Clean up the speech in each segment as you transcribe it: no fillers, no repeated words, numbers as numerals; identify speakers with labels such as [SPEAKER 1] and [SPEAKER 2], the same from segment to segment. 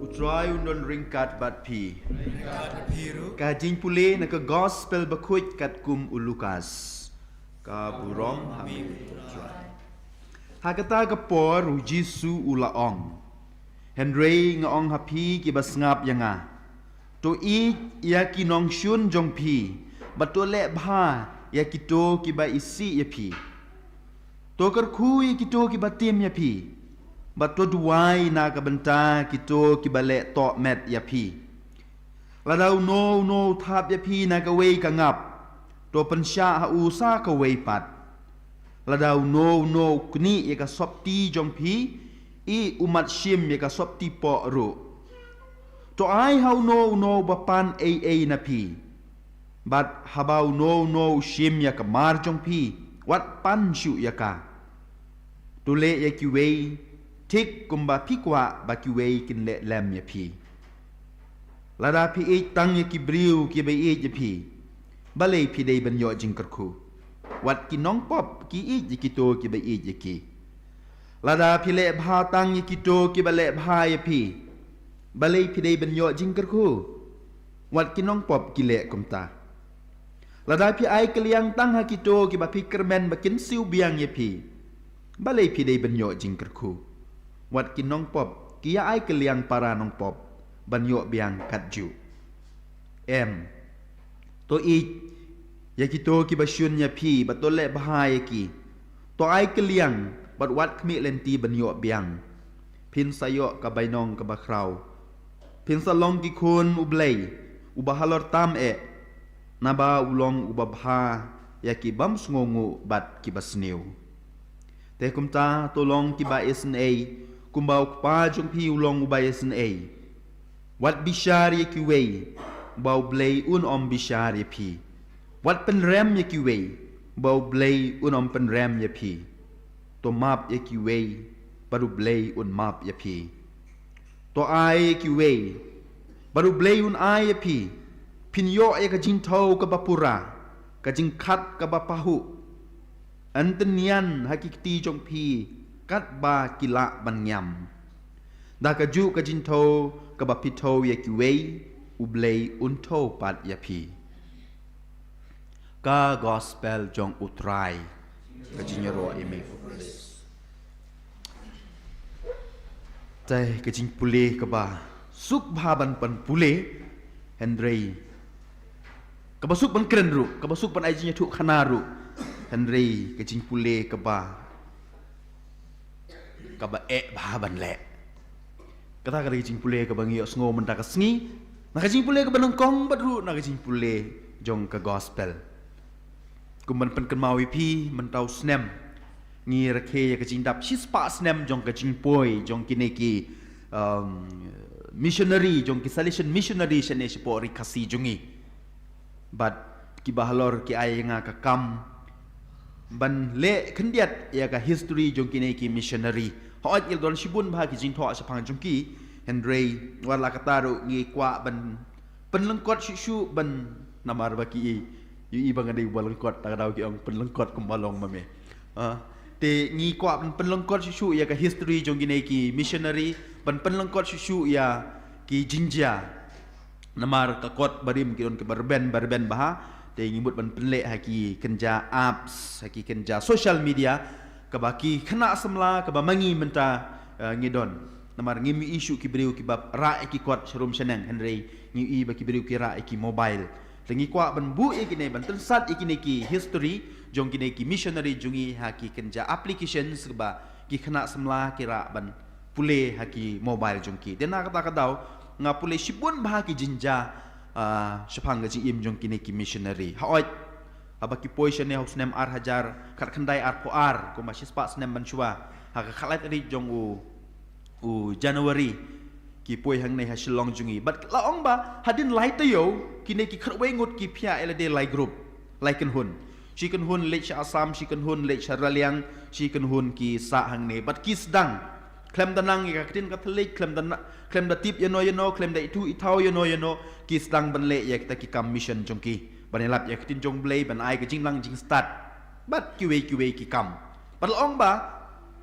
[SPEAKER 1] Utrai undon ringkat bat pi. Kajing pulih nak gospel bakuit kat kum ulukas. Ka burong hamil utrai. Hakata kapor ujisu ulaong. Henry ngaong hapi ki basngap yanga. To ia ki nong shun jong pi. Batul lek bha ya kito ki ba isi ya pi. To kerkui kito ki batim ya pi. Batul duai na ka benta kito ki balek tok met ya pi. Ladau no thap ya pi na ka wei ka ngap. To pensya ha usa ka wei pat. Ladau no kuni ya ka sop ti jong pi. I umat shim ya ka sop ti po ru. To ai hau no bapan ai na pi. Bat habau no shim ya ka mar jong pi. Wat pan shu ya ka. Tule ya ki wei. Tik kumba pikwa ba ki wei kin le lem ya pi. Lada pi e tang ya ki briu ki ba e ya pi. Balai pi dei ban yo jing kerku. Wat ki nong pop ki e ji ki to ki ba e ya ki. Lada pi le bha tang ya ki to ki ba le bha ya pi. Balai pi dei ban yo jing kerku. Wat ki nong pop ki le kum ta. Lada pi ai keliang tang ha ki to ki ba pi kermen ba kin siu biang ya pi. Balai pi dei ban yo jing kerku. Wat ki nong pop kia ai keliang para nong pop banyo biang katju to ya ki to ki basyun ya pi batole bahaya ki to ai keliang bat wat kmi lenti banyo biang pin sayo ka bainong ka bakrau pin salong ki kun ublei ubahalor tam naba ulong ubabha ya ki bam sngongu bat ki basniu te kumta tolong ki ba isna kumbau pa jong pi ulong ubay sen wat bishar ye ki wei bau blei un om bishar ye pi wat pen rem ye ki wei bau blei un om pen rem ye pi to map ye ki wei baru blei un map ye pi to ai ye ki wei baru blei un ai ye pi pin yo ye ka jing thau ka bapura ka jing khat ka bapahu antenian hakikti jong pi kat ba kila ban nyam da ka ju ka jin tho ka ba pitho ye ki wei ublei un tho pat ya pi ka gospel jong utrai ka jin ro eme tai ka jin pule ka ba suk bha ban pan pule henry ka ba suk ban kren ru ka ba suk ban ai jin thu khana ru henry ka jin pule ka ba kaba bahaban le kata kada jing pule ka bangi sngo menta ka sngi na ka jing pule ka banang kong badru na ka jing pule jong ka gospel kumban pen kemawi pi mentau snem ngi rakhe ya ka jing dap spa snem jong ka jing poi jong kineki missionary jong ki salvation missionary shane sipo rikasi jongi but ki bahalor ki ay nga ka kam ban le kendiat ya ka history jong kineki missionary hoat il don shibun bah ki jing tho sapang jongki henry wala kataru ngi kwa ban penlengkot shu ban namar baki yu bang ade balengkot ta daw ki ong penlengkot kumbalong mame te ngi kwa ban penlengkot shu ya ka history jong kineki missionary ban penlengkot shu ya ki jinja namar ka kot barim ki don ke barben bah te ngibut ban penle haki kenja apps haki kenja social media kabaki kena semla kabamangi menta ngidon namar ngimi isu ki beriu ki bab ra ki kot serum seneng henry ngi baki beriu ki ra ki mobile lengi kwa ban bu ikine ban tensat ikine ki history jong kine ki missionary jungi haki kenja applications ba ki kena semla kira ban pule haki mobile jongki dena kata kadau nga pule sibun bah ki jinja sepang gaji im jong kine ki missionary haoit abaki poison ne hosnem ar hajar khat khandai ar po ar ko masis pa snem banchua ha khalat ri jong u January ki poi hang nei ha shilong jungi but laong ba hadin lai tayo kine ki khatwe ngut ki phya elade lai group lai kan hun chicken hun lech asam chicken hun lech raliang chicken hun ki sa hang ne but ki sedang klem danang ka tin ka thlik klem da tip yano klem da itu itau yano ki sedang ban le ya kita ki kam mission jongki banelap ya kitin jong blay ban ai ka jing lang jing start bat ki wei ki kam pat laong ba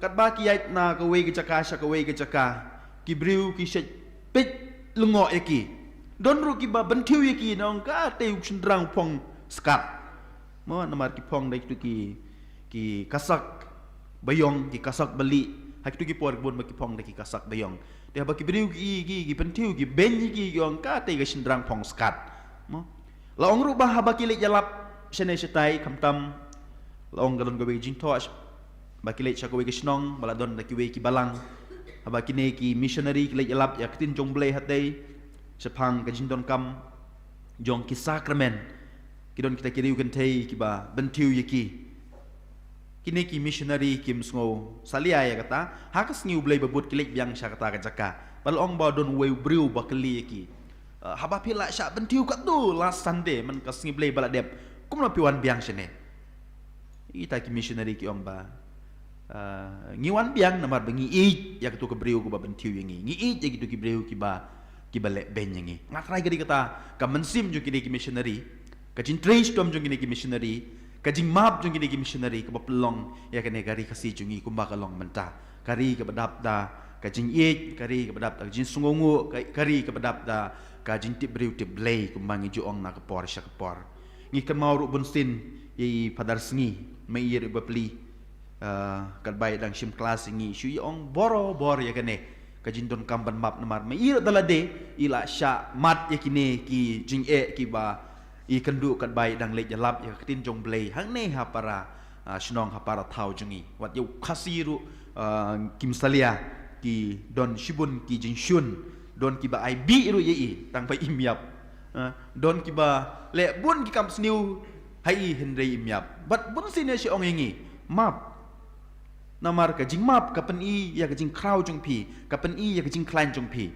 [SPEAKER 1] kat ba ki yait na ka wei ka chaka sha ka wei ka chaka ki briu ki shet pet lungo yaki don ru ki ba bantiu yaki nong ka te chendrang pong skat mo namar ki pong dai tu ki kasak bayong ki kasak bali hak tu ki por bon ba ki pong dai ki kasak bayong dia ba ki beriu ki bantiu ki ben ki yong ka te ga chendrang pong skat mo la ong ru ba ba ki le jalap shene shetai kamtam la ong galon go be jin tosh ba ki le cha go be kisnong bala don da ki we ki balang haba kini ki missionary ki lejlap ya kitin jong blay hatay sepang kajin don kam jong ki sakramen kidon kita kiriu kan tay ki ba bentiu yaki kini ki missionary kim sngo salia ya kata hakas ngiu blay babut ki lej biang sya kata kajaka balong ba don we briu ba kali yaki haba pila sya bentiu kat tu last Sunday man kas ngi blay bala dep kum la piwan biang sene ita ki missionary ki ong ba ngiwan biang namar bengi ya ketu ke breu ku ba bentiu yangi ngi ya gitu ki breu ki ba le ben yangi ngatrai gadi kata ka mensim jo ki missionary ka jin trace tom jo ki missionary ka jing map jo ki missionary ka ba pelong ya kene gari kasi jungi ku ba kalong menta kari ka badap da ka jing kari ka badap da jin sungongu kari ka badap da ka jin tip breu tip blay ku mangi jo ong na ka por sya ka por ngi ka mau ru bunsin yi padar sngi mai yer ba pli kat baik dang sim kelas ini shui ong bor ya kene kajin don kamban map namar me ira dalade ila sya mat ya kini ki jing ki ba i kendu kat baik dang le jalap ya ketin jong blay hang ne ha para snong ha para thau jungi wat yu khasiru kim salia ki don shibun ki jing shun don ki ba ai bi ru ye tang pai imyap don ki ba le bun ki kam sniu hai henry imyap bat bun sine si ong yengi map namar ka jing map ka pen ya ka jing kraw jong pi ka pen ya ka jing klan jong pi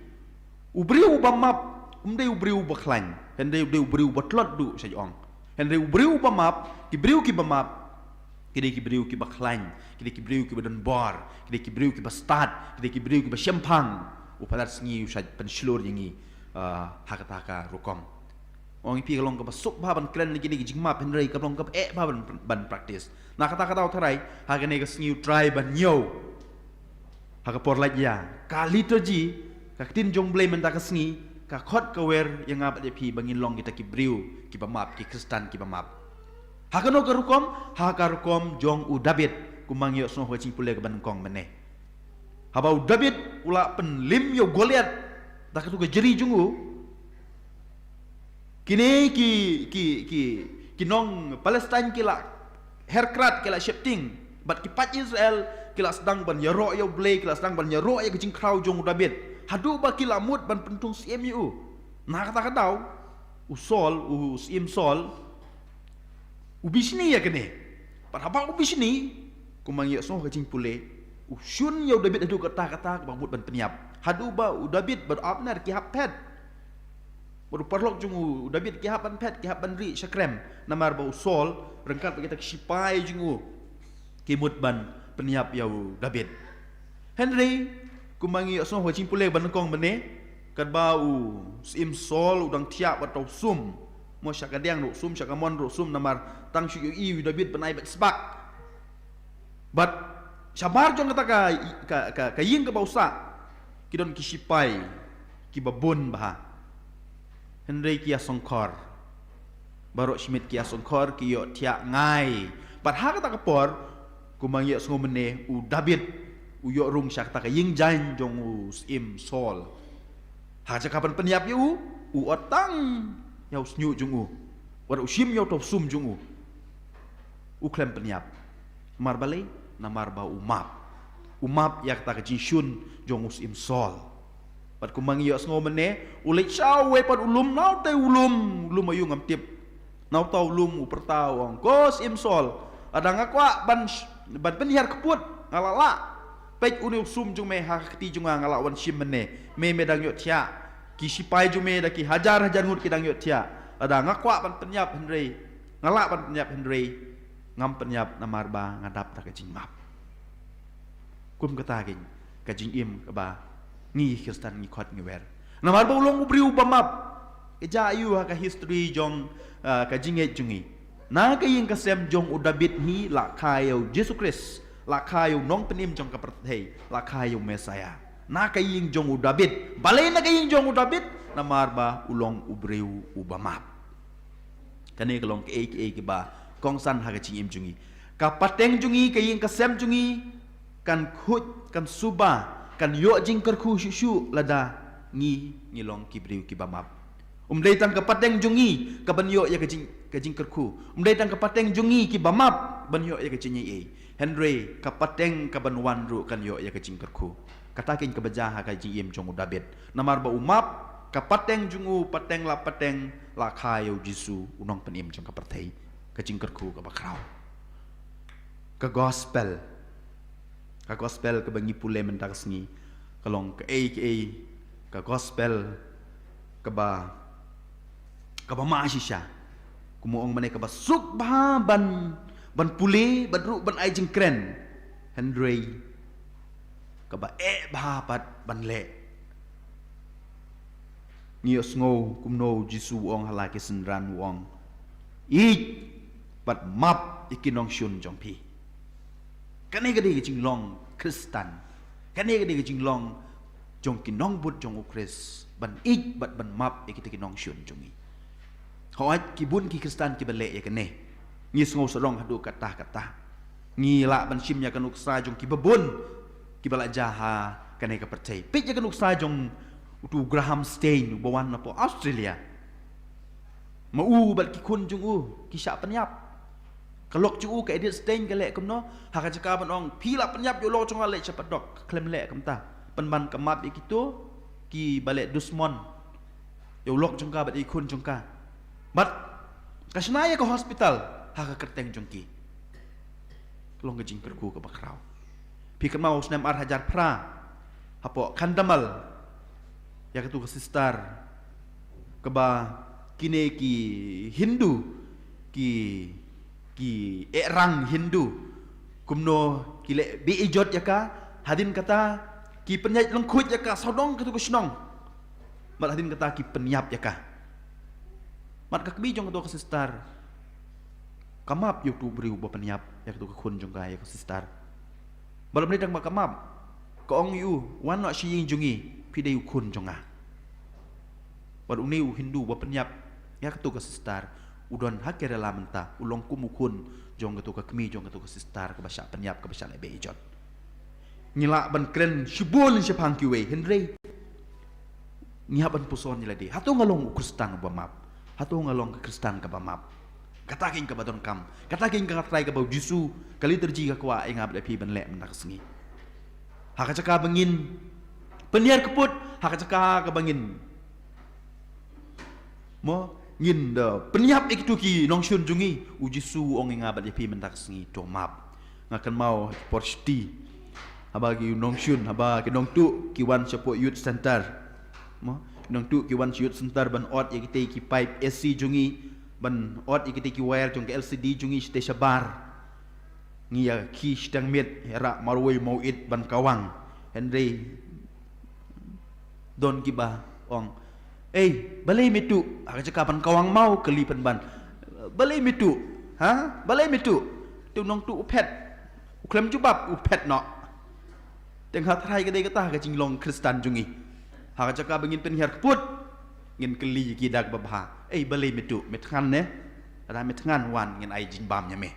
[SPEAKER 1] ubriu ba map umdei ubriu ba klan hendei ubriu ba tlot du sa ong hendei ubriu ba map ki briu ki ba map ki briu ki ba klan ki briu ki ba don bor ki briu ki ba stad ki briu ki ba shempang upadar sngi sa pen shlur yingi hakata rukom ong pi kalong ka ba suk ba ban klan ki jing map hendei ka long ka ba ban practice na kata-kata uterai hagane ka sngiu try ban nyo haga por laj ya ka liturgy ka tin jong blay men ta ka sngi ka khot ka wer yang abat pi bangin long kita ki briu ki ba map ki kristan ki ba map hagano ka rukom jong u david kumang yo so ho ching pule ka ban kong mene haba u david ula pen lim yo goliat ta ka tu ka jeri jungu kini ki nong palestine ki la herkrat kila shifting but kipat Israel kila sedang ban yaro yo blay kila sedang ban yaro ya kecing kraw jong David hadu ba kila mut ban pentung CMU na kata tau usol sim sol ubisni ya kene pat haba ubisni kumang ya so kecing pule usyun yo David hadu kata bang mut ban peniap hadu ba David ber apnar ki hapet baru parlok jungu David ki hapan pet ki hapan ri syakrem namar ba usol rengkat kita sipai jungu kimut ban peniap yau David Henry kumangi so ho chimpule ban kong bene kat bau sim sol udang tiap atau sum mo syakadiang ro sum syakamon ro sum namar tang syu i David penai bet sebak but sabar jong kata ka yin ka bausa kidon ki sipai ki babun bah Henry kia songkor baru Schmidt kia songkor kiyo tiak ngai pat ha kata kapor kumang yo sngo mene u David u yo rung syak ta ka ying jain jong u sim sol ha ja kapan peniap yu u otang yau snyu jong u war u sim yo top sum jong u klem peniap mar balai namar ba umap yak ta ka jinshun jong u sim sol pat kumang yo sngo mene ulit shaw we pat ulum nau te ulum ayu ngam tip nau tau ulum upertau ong kos im sol ada ngakwa ban penihar keput ngalala pej uni sum jung me hakti jung ngalawan sim mene me medang yo tia ki sipai jung me da ki hajar ngut ki dang yo tia ada ngakwa ban penyap Henry ngala ban penyap Henry ngam penyap namar ba ngadap ta ka jing map kum kata gin ka jing im ka ba ngi Kristen ngi khot ngi wer namar ba ulong ubriu bamap eja ayu ha ka history jong ka jinge jungi na ka yin ka sem jong u David ni la khayo Jesus Christ la khayo nong penim jong ka perthei la khayo Mesaya na kaying jong udabit balay na kaying jong udabit na marba ulong ubreu ubamap kani kalong ke ba kong san ha kaching im jungi ka pateng jungi kaying kasem jungi kan khut kan suba kan yo jing kerku shu lada ngi long kibreu kibamap umdai tang ka pateng jungi ka ban yo ya kajing kerku umdai tang ka pateng jungi kibamap ban yo ya kaching ye Henry kapateng kabanwan ru kan yo ya kajing kerku katakin kebajaha kajing im jong udabit namar ba umap kapateng jungu pateng la khayo jisu unong penim jong kapatei kajing kerku ka bakrau ka gospel ka bangi pule mendaksni kalong ka ka gospel ka ba maasisya kumuong mane ka ba suk ba ban puli ban ru ban ai jing kren Henry ka ba pat ban le nios ngo kumno jisu ong halaki senran wong pat map ikinong shun jong pi kane gade jing long kristan kane gade jing long jong kinong but jong ukris ban bat ban map ikite kinong shun jongi hoat kibun ki kristan ki bale ya kane ngis ngau serong hadu kata ngila ban simnya kan uksa jong ki babun ki bala jaha kane ka percay pit ya kan uksa jong utu Graham Stein bawan na po Australia mau bal ki kun jong ki sya penyap kalok ju ka edit Stein ka le kumno ha ka caka ban ong pila penyap yo lo jong ale cepat dok klem le kamta penban kemap ikitu ki bale dusmon yo lok jong ka bat ikun jong ka bat kasnaya ka hospital haka kerteng jongki kelong gejing kerku ke bakrau pikir mau snem ar hajar pra hapo kandamal ya ketu ke sistar keba kine ki Hindu ki erang Hindu kumno kile bi ijot ya ka hadin kata ki penyat lengkut ya ka sodong ketu ke snong mat hadin kata ki penyap ya ka mat ka kemi jong ketu ke sistar kamap yo tu beri ubah penyap ya tu kun jong kaya ko sistar balam ni dang makamap ko ong yu wan no shiying jungi pide yu kun jonga bar uni Hindu ba penyap ya tu ka sistar udon hakere la menta ulong kumukun jong tu ka kemi jong tu ka sistar ka basya penyap ka basya lebe ijot ngila ban kren shibul shipang kiwe Henry ngihaban puson nyiladi hatu ngalong kristan ba map hatu ngalong ka kristan ka ba map kataking ka badon kam kataking ka try ka ba jisu kali terji ka kwa ingab le pi ban le mendak sengi haka caka bangin penyiar keput haka caka ka bangin mo ngin de penyiap ikitu ki nong shun jungi ujisu ong ingab le pi mendak sengi to map ngakan mau porsti habagi nong shun habagi nong tu ki wan support youth center mo nong tu ki wan youth center ban ot ikite ki pipe SC jungi ban ot ikite ki wire jong LCD jungi ste sabar ngia ki stang met era marway mauid ban kawang Henry don kiba ong balai mitu aga caka ban kawang mau keli ban balai mitu ha balai mitu tu nong tu upet uklem jubab upet no teng hat rai kedai kata ga jinglong kristan jungi ha caka bengin penhiar keput ngin keli kidak babha balai mitu metkan ne ada metkan wan ngin ai jin bam nya me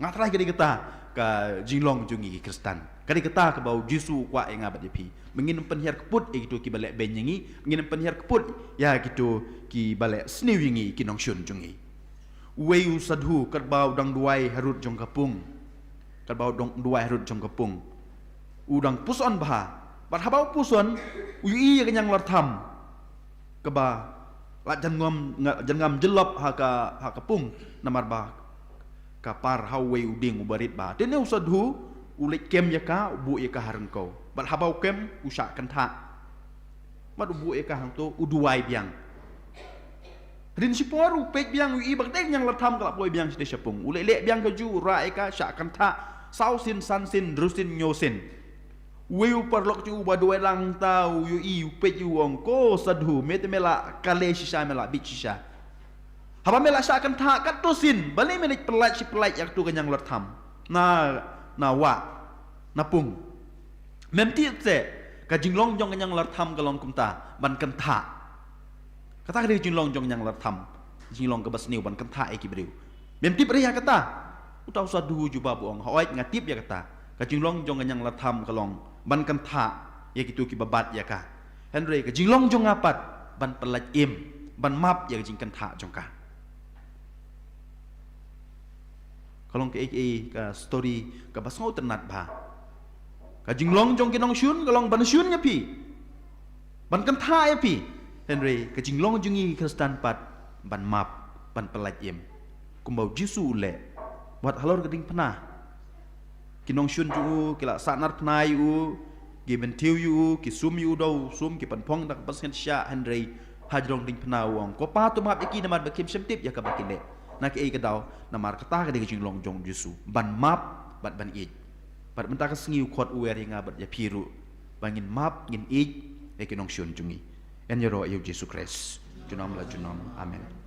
[SPEAKER 1] ngatrai kedai kata ka jinglong jungi kristan kedai kata ka bau jisu kwa ngabat depi mengin penhiar keput gitu ki balek benyengi ngin penhiar keput ya gitu ki balek sniwingi ki nong shun jungi weu sadhu kerbau dang duai harut jong kapung kerbau dong duai harut jong kapung udang puson bah bat habau puson ui kenyang lartham keba la jangam jelop ha kapung namar ba kapar hawe uding ubarit ba dene usadhu ulik kem yaka ubu yaka harengkau bat habau kem usak kenta mat ubu yaka hangto uduai biang rin sipor upek biang ui bagdeng yang latham kalap boy biang side sapung ulek lek biang kaju ra yaka sak kenta sausin sansin drusin nyosin weu parlok ju badoi lang tau yu i upek yu ongko sadhu metemela kale sisa mela bicisa haba mela sak kenta katusin bali menik pelat si pelat yak tu kenyang latham na wa napung memti se ka jinglong jong yang lar tham kalong kumta ban kan tha kata ka jinglong jong yang lar tham jinglong ka bas niu ban kan tha ki briu bem tip ria kata utau sa du ju ba buang hoi ngatip ya kata ka jinglong jong yang lar tham kalong ban kan tha ya kitu ki babat ya ka Henry ka jinglong jong apat ban pelaj im ban map ya jing kan tha jong ka kalong ke ka story ka basau ternat ba ka jinglong jong kinong syun kalong ban syun ya pi ban kan tha ya pi Henry ka jinglong jungi Kristen pat ban map ban pelaj im kumbau jisu le wat halor keding pernah kinong syun ju kila sanar pnai u gi bentiu yu ki sum yu do sum ki pan pong dak pasken sya Henry hajrong ding pnah wong ko pa tu map iki namar bakim semtip ya ka bakile nak ka daw namar kata ka de jinglong jong jisu ban map ban ij pat mentak sengiu khot uwer yang abat ya piru bangin map ngin ij e kinong syun jungi en yoro yu Jesu Christ junam la junam amen